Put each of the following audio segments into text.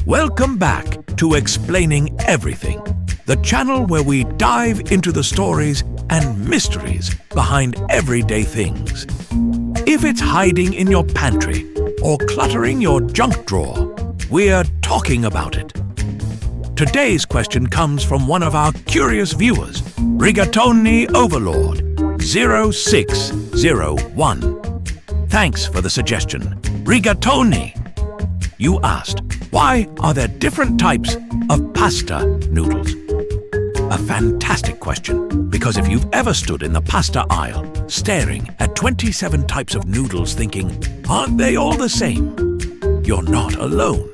Welcome back to Explaining Everything, the channel where we dive into the stories and mysteries behind everyday things. If it's hiding in your pantry or cluttering your junk drawer, we're talking about it. Today's question comes from one of our curious viewers, Rigatoni Overlord 0601. Thanks for the suggestion, Rigatoni. You asked, why are there different types of pasta noodles? A fantastic question, because if you've ever stood in the pasta aisle staring at 27 types of noodles thinking, aren't they all the same? You're not alone.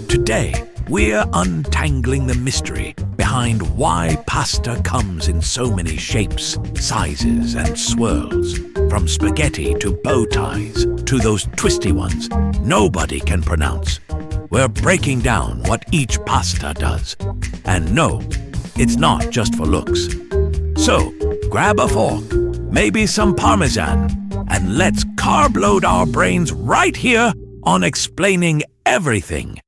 Today, we're untangling the mystery behind why pasta comes in so many shapes, sizes, and swirls. From spaghetti to bow ties to those twisty ones nobody can pronounce. We're breaking down what each pasta does. And no, it's not just for looks. So, grab a fork, maybe some Parmesan, and let's carb load our brains right here on Explaining Everything.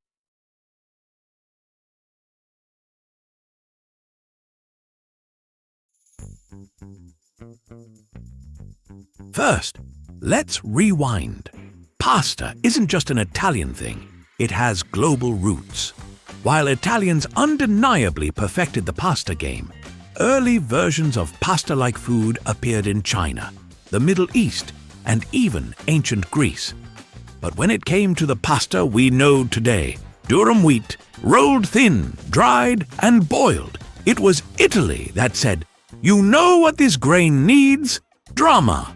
First, let's rewind. Pasta isn't just an Italian thing, it has global roots. While Italians undeniably perfected the pasta game, early versions of pasta-like food appeared in China, the Middle East, and even ancient Greece. But when it came to the pasta we know today, durum wheat, rolled thin, dried, and boiled, it was Italy that said, "You know what this grain needs? Drama."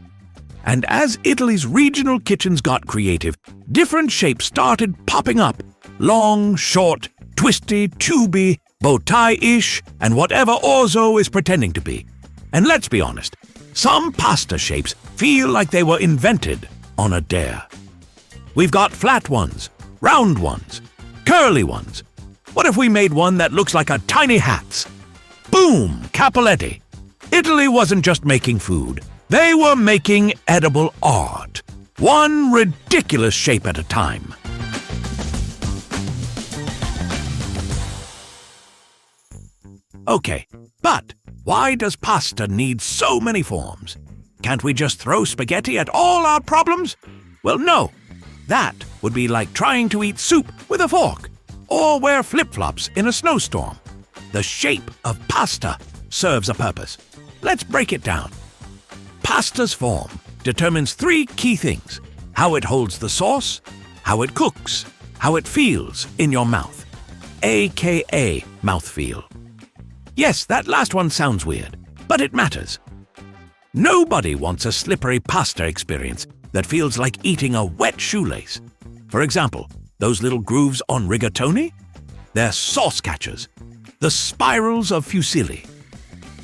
And as Italy's regional kitchens got creative, different shapes started popping up. Long, short, twisty, tubey, bow tie-ish, and whatever Orzo is pretending to be. And let's be honest, some pasta shapes feel like they were invented on a dare. We've got flat ones, round ones, curly ones. What if we made one that looks like a tiny hat? Boom! Cappelletti. Italy wasn't just making food. They were making edible art, one ridiculous shape at a time. Okay, but why does pasta need so many forms? Can't we just throw spaghetti at all our problems? Well, no. That would be like trying to eat soup with a fork, or wear flip-flops in a snowstorm. The shape of pasta serves a purpose. Let's break it down. Pasta's form determines three key things: how it holds the sauce, how it cooks, how it feels in your mouth, aka mouthfeel. Yes, that last one sounds weird, but it matters. Nobody wants a slippery pasta experience that feels like eating a wet shoelace. For example, those little grooves on rigatoni? They're sauce catchers, the spirals of fusilli.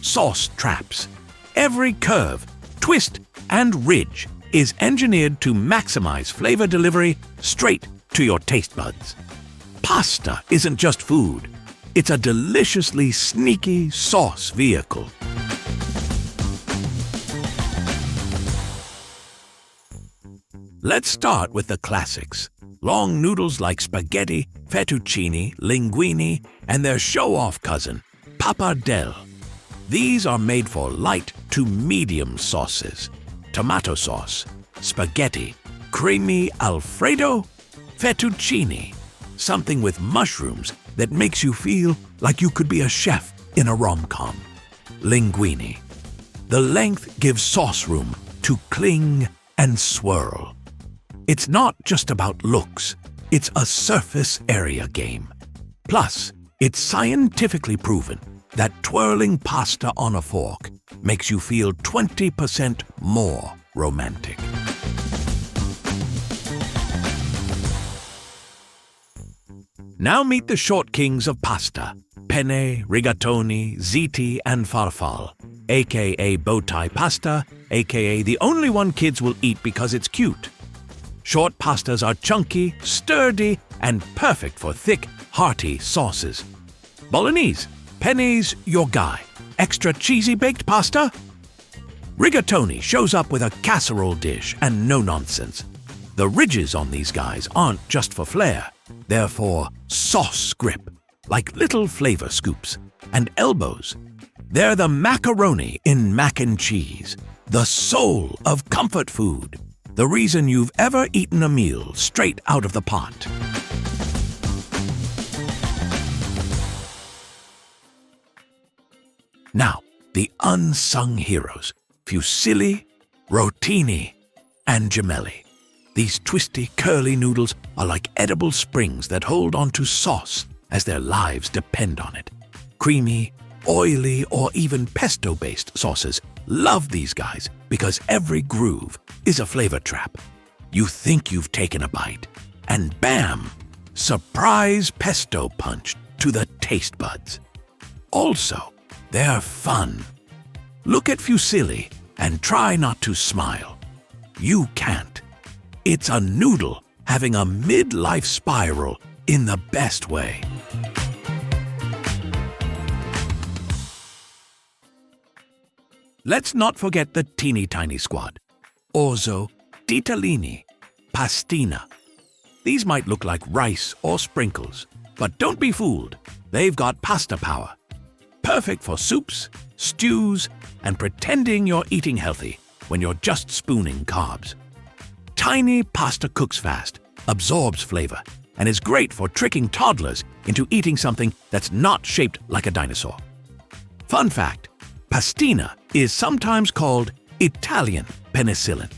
Sauce traps. Every curve, twist, and ridge is engineered to maximize flavor delivery straight to your taste buds. Pasta isn't just food. It's a deliciously sneaky sauce vehicle. Let's start with the classics. Long noodles like spaghetti, fettuccine, linguine, and their show-off cousin, pappardelle. These are made for light to medium sauces. Tomato sauce, spaghetti, creamy Alfredo, fettuccine. Something with mushrooms that makes you feel like you could be a chef in a rom-com. Linguine. The length gives sauce room to cling and swirl. It's not just about looks, it's a surface area game. Plus, it's scientifically proven that twirling pasta on a fork makes you feel 20% more romantic. Now meet the short kings of pasta: penne, rigatoni, ziti, and farfalle, aka bow tie pasta, aka the only one kids will eat because it's cute. Short pastas are chunky, sturdy, and perfect for thick, hearty sauces. Bolognese, penne's your guy. Extra cheesy baked pasta? Rigatoni shows up with a casserole dish and no nonsense. The ridges on these guys aren't just for flair, Therefore, sauce grip, like little flavor scoops, and elbows. They're the macaroni in mac and cheese, the soul of comfort food, the reason you've ever eaten a meal straight out of the pot. Now, the unsung heroes, fusilli, rotini, and gemelli. These twisty, curly noodles are like edible springs that hold onto sauce as their lives depend on it. Creamy, oily, or even pesto-based sauces love these guys because every groove is a flavor trap. You think you've taken a bite, and bam! Surprise pesto punch to the taste buds. Also, they're fun. Look at fusilli and try not to smile. You can't. It's a noodle having a midlife spiral in the best way. Let's not forget the teeny tiny squad. Orzo, ditalini, pastina. These might look like rice or sprinkles, but don't be fooled. They've got pasta power. Perfect for soups, stews, and pretending you're eating healthy when you're just spooning carbs. Tiny pasta cooks fast, absorbs flavor, and is great for tricking toddlers into eating something that's not shaped like a dinosaur. Fun fact, pastina is sometimes called Italian penicillin.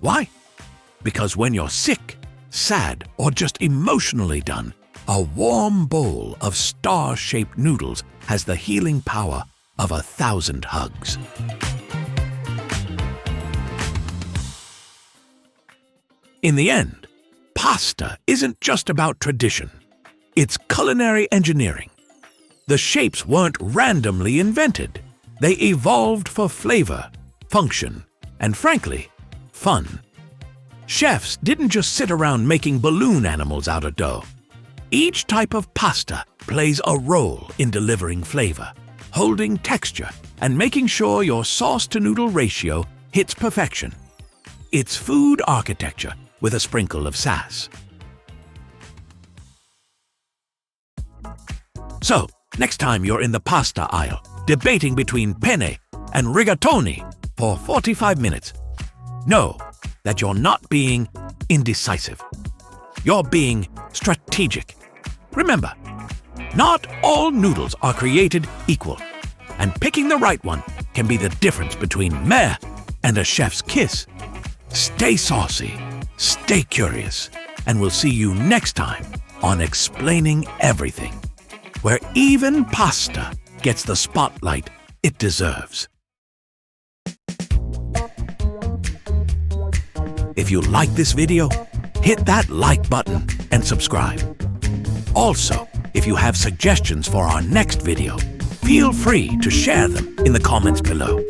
Why? Because when you're sick, sad, or just emotionally done, a warm bowl of star-shaped noodles has the healing power of 1,000 hugs. In the end, pasta isn't just about tradition. It's culinary engineering. The shapes weren't randomly invented. They evolved for flavor, function, and frankly, fun. Chefs didn't just sit around making balloon animals out of dough. Each type of pasta plays a role in delivering flavor, holding texture, and making sure your sauce-to-noodle ratio hits perfection. It's food architecture with a sprinkle of sass. So, next time you're in the pasta aisle, debating between penne and rigatoni for 45 minutes, know that you're not being indecisive. You're being strategic. Remember, not all noodles are created equal, and picking the right one can be the difference between meh and a chef's kiss. Stay saucy, stay curious, and we'll see you next time on Explaining Everything, where even pasta gets the spotlight it deserves. If you like this video, hit that like button and subscribe. Also, if you have suggestions for our next video, feel free to share them in the comments below.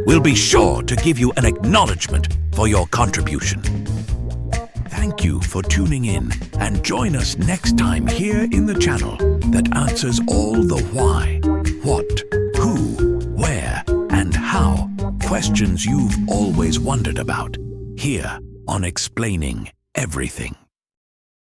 We'll be sure to give you an acknowledgement for your contribution. Thank you for tuning in, and join us next time here in the channel that answers all the why, what, who, where, and how questions you've always wondered about, here on Explaining Everything.